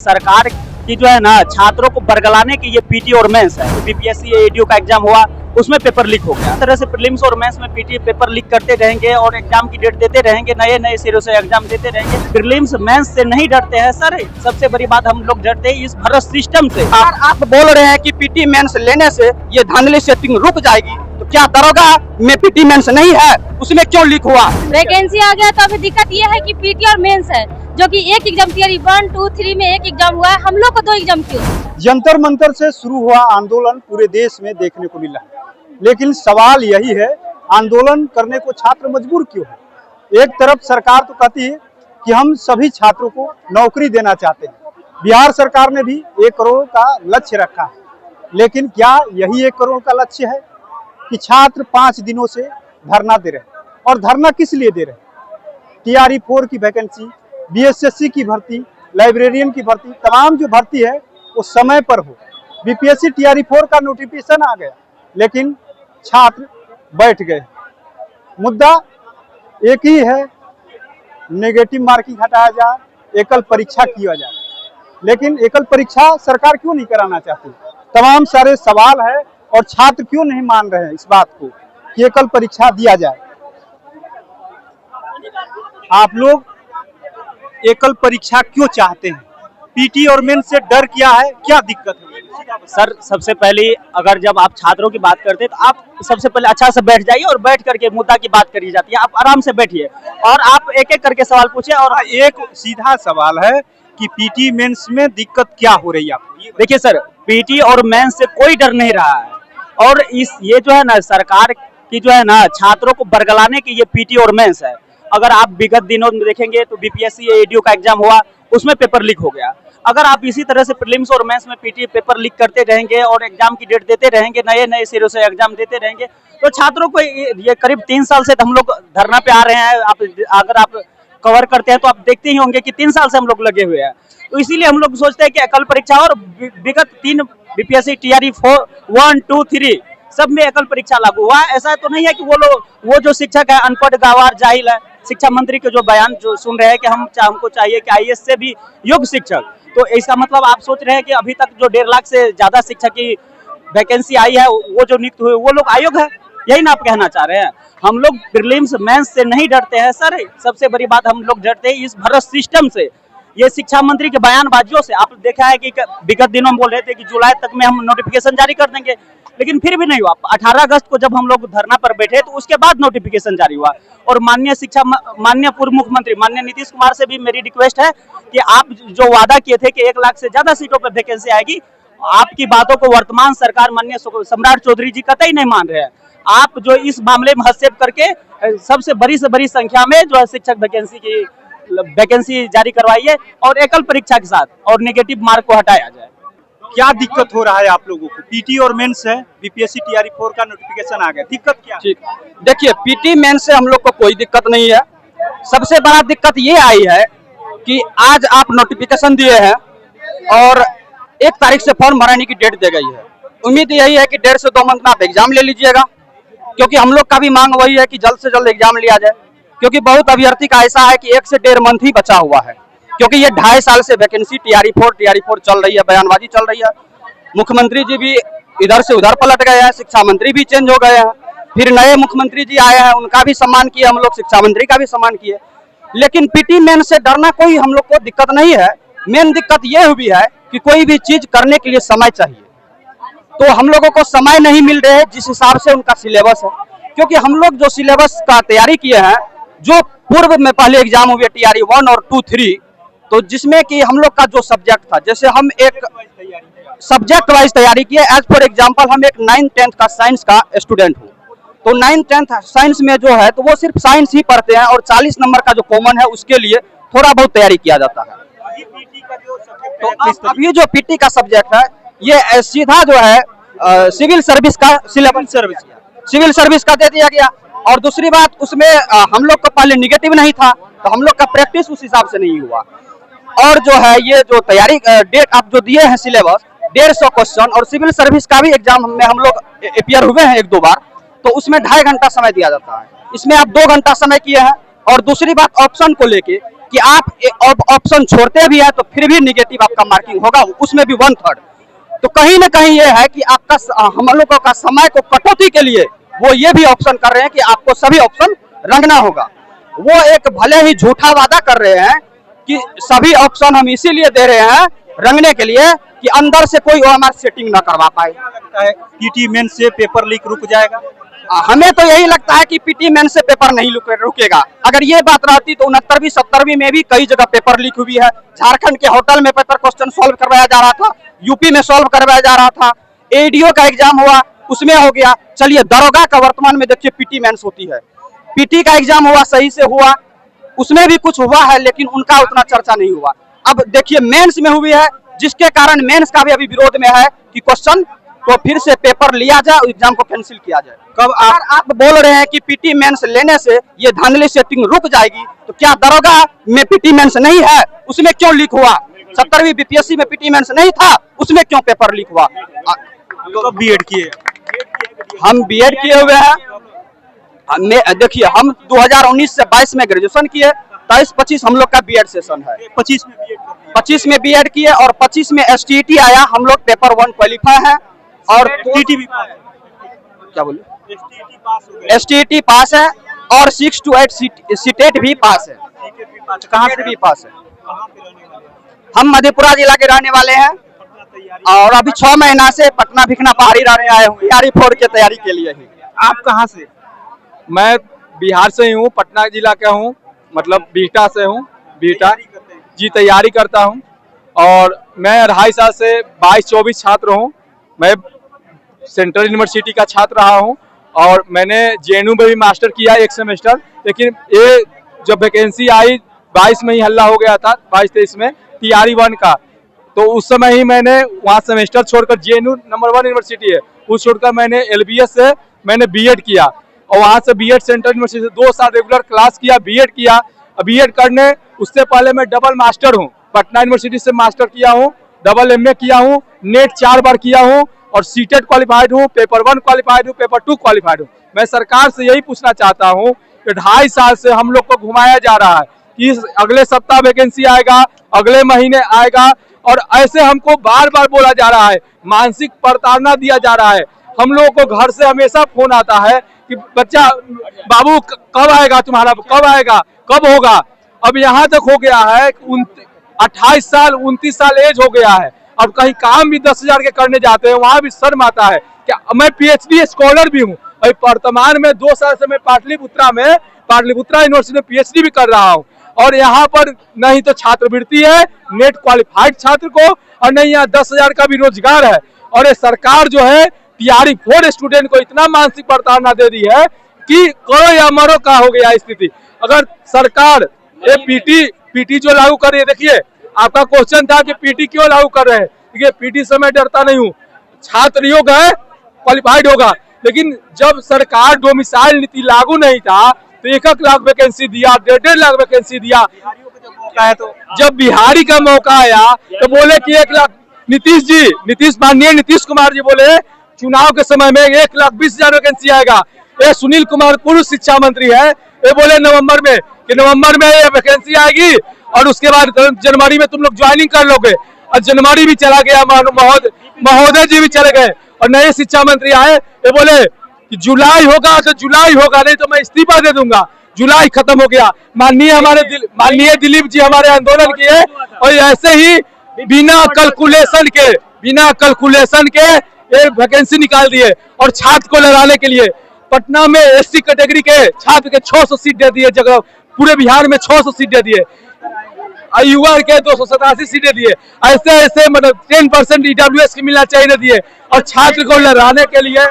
सरकार की जो है ना छात्रों को बरगलाने की ये पीटी और मेंस है। बीपीएससी एडीओ का एग्जाम हुआ, उसमें पेपर लीक हो गया। इस तरह से प्रीलिम्स और मेंस में पीटी पेपर लीक करते रहेंगे और एग्जाम की डेट देते रहेंगे, नए नए सिरों से एग्जाम देते रहेंगे। प्रीलिम्स मेंस से नहीं डरते हैं सर, सबसे बड़ी बात हम लोग डरते हैं इस भारत सिस्टम से। आप बोल रहे हैं कि पीटी मेंस लेने से ये धांधली सेटिंग रुक जाएगी, तो क्या दरोगा में पीटी मेंस नहीं है, उसमें क्यों लीक हुआ? वैकेंसी आ गया तो अभी दिक्कत ये है कि पीटी और मेंस है, जो कि एक एग्जाम थियरी 1, 2, 3 में एक एग्जाम हुआ है, हम लोग को 2 एग्जाम क्यों? जंतर मंतर से शुरू हुआ आंदोलन पूरे देश में देखने को मिला है, लेकिन सवाल यही है आंदोलन करने को छात्र मजबूर क्यों है? एक तरफ सरकार तो कहती है कि हम सभी छात्रों को नौकरी देना चाहते हैं। बिहार सरकार ने भी 1 करोड़ का लक्ष्य रखा है, लेकिन क्या यही 1 करोड़ का लक्ष्य है कि छात्र 5 दिनों से धरना दे रहे हैं? और धरना किस लिए दे रहे हैं? टीआरई 4 की वैकेंसी, बीएसएससी की भर्ती, लाइब्रेरियन की भर्ती, तमाम जो भर्ती है वो समय पर हो। बीपीएससी टीआरई 4 का नोटिफिकेशन आ गया, लेकिन छात्र बैठ गए। मुद्दा एक ही है, नेगेटिव मार्किंग हटाया जाए, एकल परीक्षा किया जाए। लेकिन एकल परीक्षा सरकार क्यों नहीं कराना चाहती? तमाम सारे सवाल है और छात्र क्यों नहीं मान रहे हैं इस बात को कि एकल परीक्षा दिया जाए। आप लोग एकल परीक्षा क्यों चाहते हैं? पीटी और मेंस से डर क्या है, क्या दिक्कत है? सर सबसे पहले अगर जब आप छात्रों की बात करते हैं तो आप सबसे पहले अच्छा से बैठ जाइए और बैठ करके मुद्दा की बात करी जाती है। आप आराम से बैठिए और आप एक एक करके सवाल पूछिए। और एक सीधा सवाल है कि पीटी मेंस में दिक्कत क्या हो रही है आपको? देखिए सर, पीटी और मेंस से कोई डर नहीं रहा है और ये जो है ना सरकार की जो है ना छात्रों को बरगलाने की ये पीटी और मेंस है। अगर आप विगत दिनों में देखेंगे तो बीपीएससी एडीओ का एग्जाम हुआ, उसमें पेपर लीक हो गया। अगर आप इसी तरह से प्रीलिम्स और मेंस में पीटी पेपर लीक करते रहेंगे और एग्जाम की डेट देते रहेंगे, नए नए सिरों से एग्जाम देते रहेंगे, तो छात्रों को ये करीब 3 साल से हम लोग धरना पे आ रहे हैं। अगर आप कवर करते हैं तो आप देखते ही होंगे कि 3 साल से हम लोग लगे हुए हैं। तो इसीलिए हम लोग सोचते हैं कि एकल परीक्षा और विगत 3 बीपीएससी टीआरई 4, 1, 2, 3 सब में एकल परीक्षा लागू हुआ है। ऐसा तो नहीं है कि वो जो शिक्षक है अनपढ़ गंवार जाहिल है। शिक्षा मंत्री के जो बयान जो सुन रहे हैं कि हमको चाहिए कि आईएएस से भी योग्य शिक्षक, तो इसका मतलब आप सोच रहे हैं कि अभी तक जो 1.5 लाख से ज्यादा शिक्षक की वैकेंसी आई है, वो जो नियुक्त हुए वो लोग आयोग है, यही ना आप कहना चाह रहे हैं? हम लोग प्रीलिम्स मेंस से नहीं डरते हैं सर, सबसे बड़ी बात हम लोग डरते हैं इस भारत सिस्टम से, ये शिक्षा मंत्री के बयानबाजियों से। आप देखा है कि विगत दिनों में बोल रहे थे कि जुलाई तक में हम नोटिफिकेशन जारी कर देंगे, लेकिन फिर भी नहीं हुआ। 18 अगस्त को जब हम लोग धरना पर बैठे तो उसके बाद नोटिफिकेशन जारी हुआ। और माननीय पूर्व मुख्यमंत्री माननीय नीतीश कुमार से भी मेरी रिक्वेस्ट है कि आप जो वादा किए थे कि 1 लाख से ज्यादा सीटों पर वैकेंसी आएगी, आपकी बातों को वर्तमान सरकार माननीय सम्राट चौधरी जी कतई नहीं मान रहे हैं। आप जो इस मामले में हस्तक्षेप करके सबसे बड़ी से बड़ी संख्या में जो है शिक्षक वैकेंसी जारी करवाइए और एकल परीक्षा के साथ और नेगेटिव मार्क को हटाया जाए। क्या दिक्कत हो रहा है आप लोगों को? पीटी और मेंस है, बीपीएससी टीआरई 4 का नोटिफिकेशन आ गया, दिक्कत क्या? ठीक, देखिए पीटी मेंस से हम लोग को कोई दिक्कत नहीं है। सबसे बड़ा दिक्कत ये आई है कि आज आप नोटिफिकेशन दिए हैं और 1 तारीख से फॉर्म भराने की डेट दे गई है। उम्मीद यही है कि 1.5 से 2 मंथ में आप एग्जाम ले लीजिएगा, क्योंकि हम लोग का भी मांग वही है कि जल्द से जल्द एग्जाम लिया जाए, क्योंकि बहुत अभ्यर्थी का ऐसा है कि 1 से 1.5 मंथ ही बचा हुआ है, क्योंकि ये 2.5 साल से वैकेंसी टीआरई 4 चल रही है, बयानबाजी चल रही है। मुख्यमंत्री जी भी इधर से उधर पलट गए हैं, शिक्षा मंत्री भी चेंज हो गए हैं, फिर नए मुख्यमंत्री जी आए हैं, उनका भी सम्मान किए हम लोग, शिक्षा मंत्री का भी सम्मान किए। लेकिन पीटी मेन से डरना कोई हम लोग को दिक्कत नहीं है। मेन दिक्कत ये हुई है कि कोई भी चीज करने के लिए समय चाहिए, तो हम लोगों को समय नहीं मिल रहे जिस हिसाब से उनका सिलेबस है। क्योंकि हम लोग जो सिलेबस का तैयारी किए हैं, जो पूर्व में पहले एग्जाम हुए टीआरई 1 और 2, 3, तो जिसमें कि हम लोग का जो सब्जेक्ट था, जैसे हम एक सब्जेक्ट वाइज तैयारी किए। एज फॉर एग्जांपल हम एक 9th 10th का साइंस का स्टूडेंट हूँ, तो 9th 10th साइंस में जो है तो वो सिर्फ साइंस ही पढ़ते हैं और 40 नंबर का जो कॉमन है उसके लिए थोड़ा बहुत तैयारी किया जाता है। तो अभी जो पीटी का सब्जेक्ट है ये सीधा जो है सिविल सर्विस का सिविल सर्विस का दे दिया गया। और दूसरी बात, उसमें हम लोग का पहले निगेटिव नहीं था, तो हम लोग का प्रैक्टिस उस हिसाब से नहीं हुआ। और जो है ये जो तैयारी डेट आप जो दिए हैं सिलेबस 150 क्वेश्चन, और सिविल सर्विस का भी एग्जाम में हम लोग अपियर हुए हैं 1-2 बार, तो उसमें 2.5 घंटा समय दिया जाता है, इसमें आप 2 घंटा समय किए हैं। और दूसरी बात, ऑप्शन को लेके कि आप ऑप्शन छोड़ते भी है तो फिर भी निगेटिव आपका मार्किंग होगा, उसमें भी 1/3। तो कहीं ना कहीं ये है कि आपका हम लोगों का समय को कटौती के लिए वो ये भी ऑप्शन कर रहे हैं कि आपको सभी ऑप्शन रंगना होगा। वो एक भले ही झूठा वादा कर रहे हैं कि सभी ऑप्शन हम इसीलिए दे रहे हैं रंगने के लिए कि अंदर से कोई OMR सेटिंग ना करवा पाए। पीटी मेंस से पेपर लीक रुक जाएगा। हमें तो यही लगता है कि पीटी मेन से पेपर नहीं रुकेगा। अगर ये बात रहती तो 69वीं 70वीं में भी कई जगह पेपर लीक हुई है। झारखंड के होटल में पेपर क्वेश्चन सॉल्व करवाया जा रहा था, यूपी में सॉल्व करवाया जा रहा था, एडीओ का एग्जाम हुआ उसमें हो गया। चलिए दरोगा का वर्तमान में देखिए पीटी मेंस होती है, पीटी का एग्जाम हुआ सही से हुआ, उसमें भी कुछ हुआ है लेकिन उनका उतना चर्चा नहीं हुआ। अब देखिए मेंस में हुई है, जिसके कारण मेंस का भी अभी विरोध में है कि क्वेश्चन तो फिर से पेपर लिया जाए, एग्जाम को कैंसिल किया जाए। कब आप बोल रहे हैं कि पीटी मेंस लेने से ये धांधली सेटिंग रुक जाएगी, तो क्या दरोगा में पीटी मेंस नहीं है, उसमें क्यों लीक हुआ? 70वीं बीपीएससी में पीटी मेंस नहीं था, उसमें क्यों पेपर लीक हुआ? तो बीएड किए, हम बीएड किए हुए हैं। देखिए हम 2019 से 22 में ग्रेजुएशन किए, 23-25 हम लोग का बीएड सेशन है। 25 में बीएड किए और 25 में एसटीईटी आया, हम लोग पेपर 1 क्वालिफाई है। और टीटी भी क्या बोले, एसटीईटी पास है और 6 to 8 सीटेट भी पास है। कहाँ से भी पास है। हम मधेपुरा जिला के रहने वाले हैं और अभी 6 महीना से पटना भिखना पहाड़ी रहने आए हुए तैयारी 4 की तैयारी के लिए ही। आप कहाँ से? मैं बिहार से ही हूँ, पटना जिला का हूँ, मतलब बिहटा से हूँ। बिहटा जी तैयारी करता हूँ और मैं 2.5 साल से 22-24 छात्र हूँ। मैं सेंट्रल यूनिवर्सिटी का छात्र रहा हूँ और मैंने जेएनयू में भी मास्टर किया 1 सेमेस्टर, लेकिन ये जब वैकेंसी आई 22 में ही हल्ला हो गया था, 22-23 में टीआरई 1 का, तो उस समय ही मैंने वहाँ सेमेस्टर छोड़कर, जेएनयू नंबर 1 यूनिवर्सिटी है, उस छोड़कर मैंने एलबीएस से मैंने बीएड किया और वहाँ से बीएड सेंट्रल यूनिवर्सिटी से 2 साल रेगुलर क्लास किया, बीएड किया। बीएड करने उससे पहले मैं डबल मास्टर हूँ, पटना यूनिवर्सिटी से मास्टर किया हूँ, डबल एमए किया हूँ, नेट 4 बार किया हूँ और सीटेट क्वालिफाइड हूँ, पेपर 1 क्वालिफाइड हूँ, पेपर 2 क्वालिफाइड हूँ। मैं सरकार से यही पूछना चाहता हूँ कि 2.5 साल से हम लोग को घुमाया जा रहा है कि अगले सप्ताह वैकेंसी आएगा, अगले महीने आएगा, और ऐसे हमको बार बार बोला जा रहा है, मानसिक प्रताड़ना दिया जा रहा है। हम लोगों को घर से हमेशा फोन आता है कि बच्चा बाबू कब आएगा तुम्हारा, कब आएगा, कब होगा। अब यहाँ तक हो गया है 28 साल 29 साल एज हो गया है, अब कहीं काम भी 10,000 के करने जाते हैं, वहाँ भी शर्म आता है। क्या मैं पीएचडी स्कॉलर भी हूँ, अभी वर्तमान में 2 साल से मैं पाटलिपुत्रा यूनिवर्सिटी में पीएचडी भी कर रहा हूँ और यहाँ पर नहीं तो छात्रवृत्ति है नेट क्वालिफाइड छात्र को और नहीं यहाँ 10,000 का भी रोजगार है। और ये सरकार जो है टीआरई 4 स्टूडेंट को इतना मानसिक प्रताड़ना दे दी है कि करो या मरो का हो गया स्थिति। अगर सरकार ये पीटी जो लागू कर रही है, देखिए आपका क्वेश्चन था कि पीटी क्यों लागू कर रहे हैं, देखिए पीटी से मैं डरता नहीं हूँ, छात्र योग है क्वालिफाइड होगा, लेकिन जब सरकार डोमिसाइल नीति लागू नहीं था तो 1 लाख वैकेंसी दिया, 1.5 लाख वैकेंसी दिया। तो जब बिहारी का मौका आया तो बोले कि 1 लाख, माननीय नीतीश कुमार जी बोले चुनाव के समय में 1,20,000 वैकेंसी आएगा। ये सुनील कुमार पूर्व शिक्षा मंत्री है, ये बोले नवंबर में ये वैकेंसी आएगी और उसके बाद जनवरी में तुम लोग ज्वाइनिंग कर लोगे, और जनवरी भी चला गया, महोदय जी भी चले गए और नए शिक्षा मंत्री आए, ये बोले कि जुलाई होगा तो जुलाई होगा, नहीं तो मैं इस्तीफा दे दूंगा। जुलाई खत्म हो गया। माननीय दिलीप जी हमारे आंदोलन किए और ऐसे ही बिना कैलकुलेशन के ये वैकेंसी निकाल दिए और छात्र को लड़ाने के लिए पटना में एससी कैटेगरी के छात्र के 600 सीट दे दिए, जगह पूरे बिहार में 600 सीट दे दिए, युवा के 287 सीटें दिए। ऐसे मतलब 10% ईडब्ल्यूएस की मिलना चाहिए दिए और छात्र को लड़ाने के लिए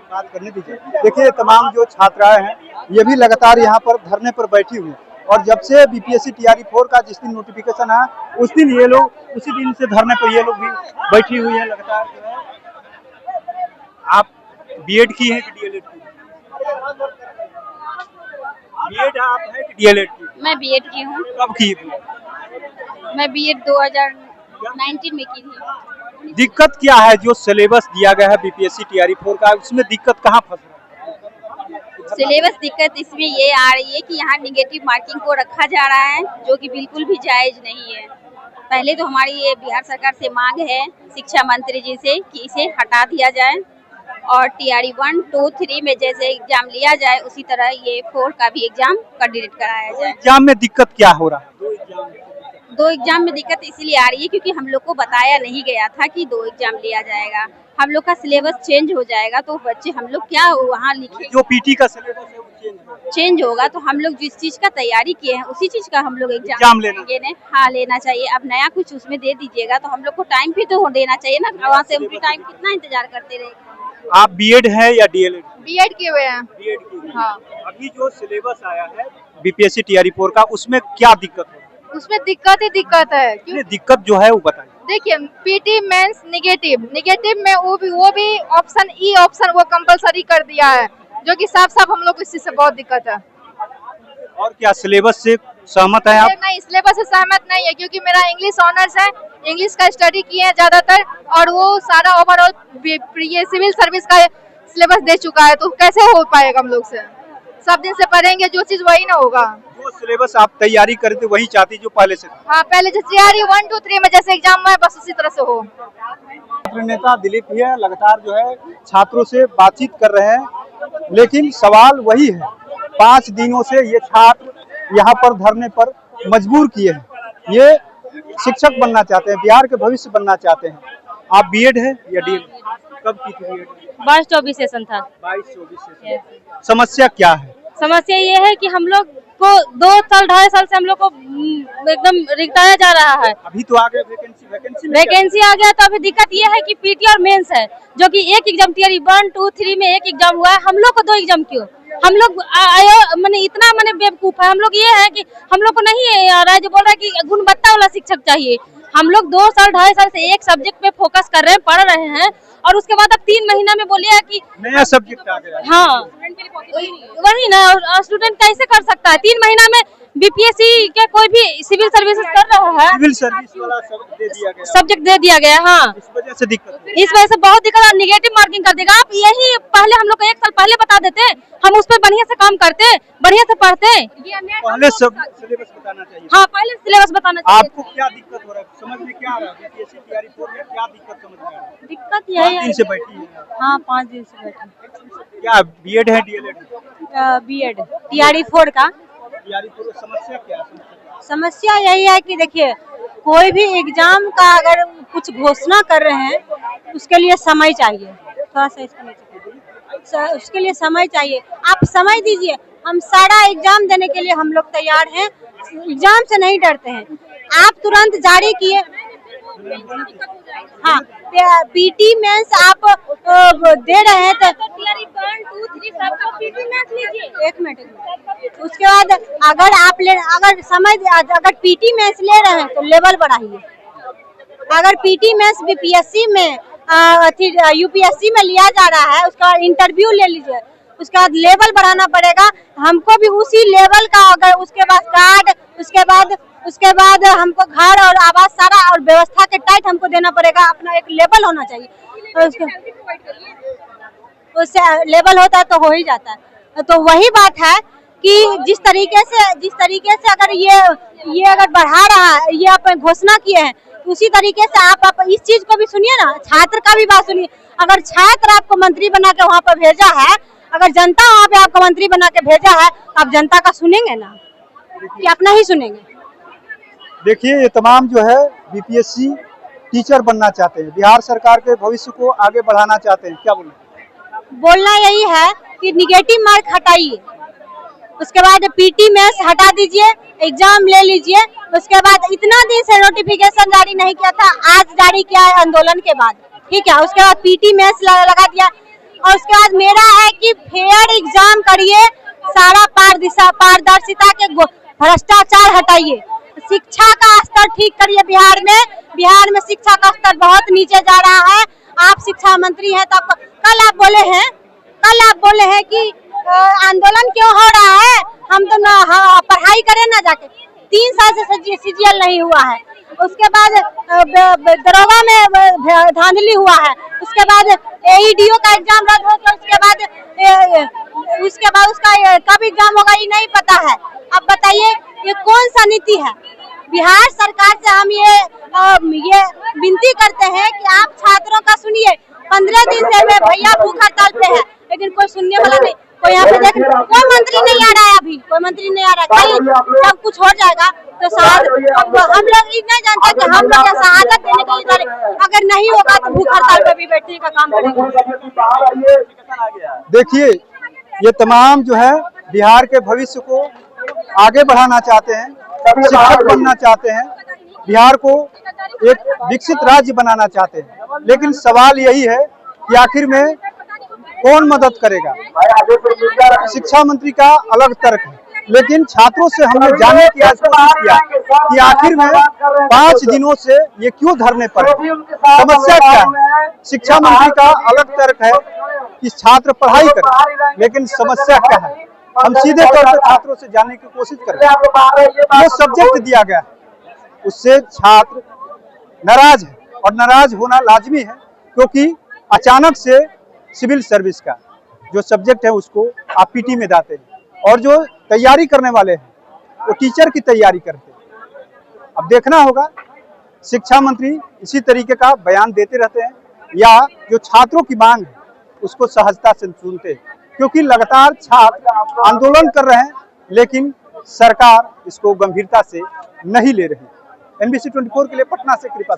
बात करने दीजिए। देखिए तमाम जो छात्राएं हैं ये भी लगातार यहाँ पर धरने पर बैठी हुई हैं और जब से बीपीएससी टीआरई 4 का जिस दिन नोटिफिकेशन आया उस दिन ये लोग उसी दिन से धरने पर ये लोग भी बैठी हुई है लगातार। जो है आप बीएड की है कि डीएलएड की? बीएड आप है कि डीएलएड की? मैं बीएड की हूँ। कब की? मैं बीएड 2019 में की थी। दिक्कत क्या है जो सिलेबस दिया गया है बीपीएससी टीआरई 4 का, उसमें दिक्कत कहाँ फंस रहा है? सिलेबस दिक्कत इसमें ये आ रही है कि यहाँ निगेटिव मार्किंग को रखा जा रहा है, जो कि बिल्कुल भी जायज नहीं है। पहले तो हमारी ये बिहार सरकार से मांग है शिक्षा मंत्री जी से कि इसे हटा दिया जाए और TRE 1, 2, 3 में जैसे एग्जाम लिया जाए उसी तरह ये 4 का भी एग्जाम कैंडिडेट कराया जाए। एग्जाम में दिक्कत क्या हो रहा है? दो एग्जाम में दिक्कत इसलिए आ रही है क्योंकि हम लोग को बताया नहीं गया था कि 2 एग्जाम लिया जाएगा। हम लोग का सिलेबस चेंज हो जाएगा तो बच्चे हम लोग क्या वहाँ लिखे, जो पीटी का सिलेबस है वो चेंज होगा तो हम लोग जिस चीज का तैयारी किए हैं उसी चीज का हम लोग एग्जाम लेना हाँ लेना चाहिए। अब नया कुछ उसमें दे दीजिएगा तो हम लोग को टाइम भी तो देना चाहिए ना, वहाँ से हम भी टाइम कितना इंतजार करते रहे। आप बीएड है या डीएलएड? बीएड किए हुए हैं। बीएड की हाँ। अभी जो सिलेबस आया है बीपीएससी TRE 4 का, उसमें क्या दिक्कत है? उसमें दिक्कत ही दिक्कत है। ये दिक्कत जो है वो बताइए। देखिए पीटी मेंस निगेटिव में वो भी ऑप्शन ई ऑप्शन वो कंपलसरी कर दिया है, जो कि साफ साफ हम लोग को इस चीज से बहुत दिक्कत है। और क्या सिलेबस से सहमत है आप? नहीं, सिलेबस से सहमत नहीं है क्योंकि मेरा इंग्लिश ऑनर्स है, इंग्लिश का स्टडी किए हैं ज्यादातर और वो सारा ओवरऑल ये सिविल सर्विस का सिलेबस दे चुका है, तो कैसे हो पाएगा हम लोग से? सब दिन से पढ़ेंगे जो चीज वही ना होगा। जो सिलेबस आप तैयारी करते वही चाहती जो पहले से? हाँ, पहले जैसे TRE 1, 2, 3 में जैसे एग्जाम है बस उसी तरह से हो। छात्र नेता दिलीप ही है, लगातार जो है छात्रों से बातचीत कर रहे हैं, लेकिन सवाल वही है। 5 दिनों से ये छात्र यहाँ पर धरने पर मजबूर किए हैं। ये शिक्षक बनना चाहते हैं, बिहार के भविष्य बनना चाहते हैं। आप बीएड है या डीएलएड? कब की थी बीएड? 22-24 सेशन था। 22-24 सेशन। समस्या क्या है? समस्या ये है कि हम लोग को 2 साल 2.5 साल से हम लोग को एकदम रिटाया जा रहा है। अभी तो आ गया वैकेंसी आ गया, तो अभी दिक्कत ये है कि पीटी और मेंस है, जो कि एक एग्जाम TRE 1, 2, 3 में एक एग्जाम हुआ है, हम लोग को 2 एग्जाम क्यों? हम लोग मैंने इतना बेवकूफ है हम लोग, ये है कि हम लोग को नहीं आ रहा है जो बोल रहा है कि गुणवत्ता वाला शिक्षक चाहिए। हम लोग 2 साल 2.5 साल से एक सब्जेक्ट पे फोकस कर रहे हैं, पढ़ रहे हैं, और उसके बाद अब 3 महीना में बोलिए कि नया सब्जेक्ट आ गया। हाँ वही ना, और स्टूडेंट कैसे कर सकता है? 3 महीना में बीपीएससी के कोई भी सिविल सर्विसेज कर रहा है, सिविल सर्विस वाला सब्जेक्ट दे दिया गया। हाँ, इस वजह से दिक्कत है। इस वजह से बहुत दिक्कत है, निगेटिव मार्किंग कर देगा। आप यही पहले हम लोग को 1 साल पहले बता देते, हम उस पर बढ़िया से काम करते, बढ़िया से पढ़ते। पहले सब सिलेबस बताना चाहिए। हाँ, पहले सिलेबस बताना चाहिए। आपको क्या दिक्कत हो रहा है? समझ में क्या आ रहा है? बीपीएससी TRE 4 में क्या दिक्कत समझ में आ रहा है? दिक्कत यही है। 5 दिन से बैठी है। हाँ, 5 दिन से बैठी। क्या बीएड है डीएलएड? बीएड TRE 4 का। TRE 4 समस्या क्या है? समस्या यही है कि देखिए, कोई भी एग्जाम का अगर कुछ घोषणा कर रहे हैं उसके लिए समय चाहिए। थोड़ा सा इसको उसके लिए समय चाहिए। आप समय दीजिए, हम सारा एग्जाम देने के लिए हम लोग तैयार हैं, एग्जाम से नहीं डरते हैं। आप तुरंत जारी किए। हाँ, पीटी मेंस आप दे रहे हैं तो TRE 1, 2, 3 सबका पीटी मेंस लीजिए। 1 मिनट। उसके बाद अगर पीटी मेंस ले रहे हैं तो लेवल बढ़ाइए। अगर पीटी मेंस बीपीएससी में यूपीएससी में लिया जा रहा है, उसका इंटरव्यू ले लीजिए। उसके बाद लेवल बढ़ाना पड़ेगा हमको भी उसी लेवल का। अगर उसके बाद कार्ड, उसके बाद हमको घर और आवास सारा और व्यवस्था के टाइट हमको देना पड़ेगा। अपना एक लेवल होना चाहिए, उससे लेवल होता है तो हो ही जाता है। तो वही बात है कि जिस तरीके से अगर ये अगर बढ़ा रहा है, ये आप घोषणा किए हैं, उसी तरीके से आप इस चीज को भी सुनिए ना, छात्र का भी बात सुनिए। अगर छात्र आपको मंत्री बना के वहाँ पर भेजा है, अगर जनता वहाँ पे आपको मंत्री बना के भेजा है, तो आप जनता का सुनेंगे ना कि अपना ही सुनेंगे? देखिए, ये तमाम जो है बीपीएससी टीचर बनना चाहते हैं, बिहार सरकार के भविष्य को आगे बढ़ाना चाहते हैं। क्या बोलना यही है कि निगेटिव मार्क हटाइए, उसके बाद पीटी मेंस हटा दीजिए, एग्जाम ले लीजिए। उसके बाद इतना दिन से नोटिफिकेशन जारी नहीं किया था, आज जारी किया है आंदोलन के बाद, ठीक है। उसके बाद पीटी मेंस लगा दिया, और उसके बाद मेरा है कि फेयर एग्जाम करिए, सारा पारदर्शिता के भ्रष्टाचार हटाइए, शिक्षा का स्तर ठीक करिए। बिहार में शिक्षा का स्तर बहुत नीचे जा रहा है। आप शिक्षा मंत्री हैं, तो कल आप बोले हैं कि आंदोलन क्यों हो रहा है, हम तो पढ़ाई करें ना जाके। 3 साल से CGL नहीं हुआ है। उसके बाद दरोगा में धांधली हुआ है, उसके बाद AEDO का एग्जाम रद्द हो गया, उसके बाद उसका कब एग्जाम होगा ये नहीं पता है। अब बताइए ये कौन सा नीति है? बिहार सरकार से हम ये विनती करते हैं कि आप छात्रों का सुनिए। 15 दिन से भैया भूख हड़ताल पे है, लेकिन कोई सुनने वाला नहीं। कोई यहाँ पे देख, कोई मंत्री नहीं आ रहा है, अभी कोई मंत्री नहीं आ रहा है। कहीं जब कुछ हो जाएगा तो हम लोग ये नहीं जानते कि हम लोग शहादत देने के लिए, अगर नहीं होगा तो भूख हड़ताल पे भी बैठने का काम करेंगे। देखिए, ये तमाम जो है बिहार के भविष्य को आगे बढ़ाना चाहते हैं, शिक्षक बनना चाहते हैं, बिहार को एक विकसित राज्य बनाना चाहते हैं। लेकिन सवाल यही है कि आखिर में कौन मदद करेगा? शिक्षा मंत्री का अलग तर्क है, लेकिन छात्रों से हमने जानने की आज कोशिश किया कि आखिर में 5 दिनों से ये क्यों धरने पर, समस्या क्या है? शिक्षा मंत्री का अलग तर्क है कि छात्र पढ़ाई करें, लेकिन समस्या क्या है? हम सीधे तौर पर छात्रों से जानने की कोशिश कर रहे हैं। जो सब्जेक्ट दिया गया है उससे छात्र नाराज है, और नाराज होना लाजमी है, क्योंकि अचानक से सिविल सर्विस का जो सब्जेक्ट है उसको आप PT में डालते हैं, और जो तैयारी करने वाले हैं वो टीचर की तैयारी करते हैं। अब देखना होगा शिक्षा मंत्री इसी तरीके का बयान देते रहते हैं या जो छात्रों की मांग है उसको सहजता से सुनते हैं, क्योंकि लगातार छात्र आंदोलन कर रहे हैं, लेकिन सरकार इसको गंभीरता से नहीं ले रही। NBC 24 के लिए पटना से कृपा।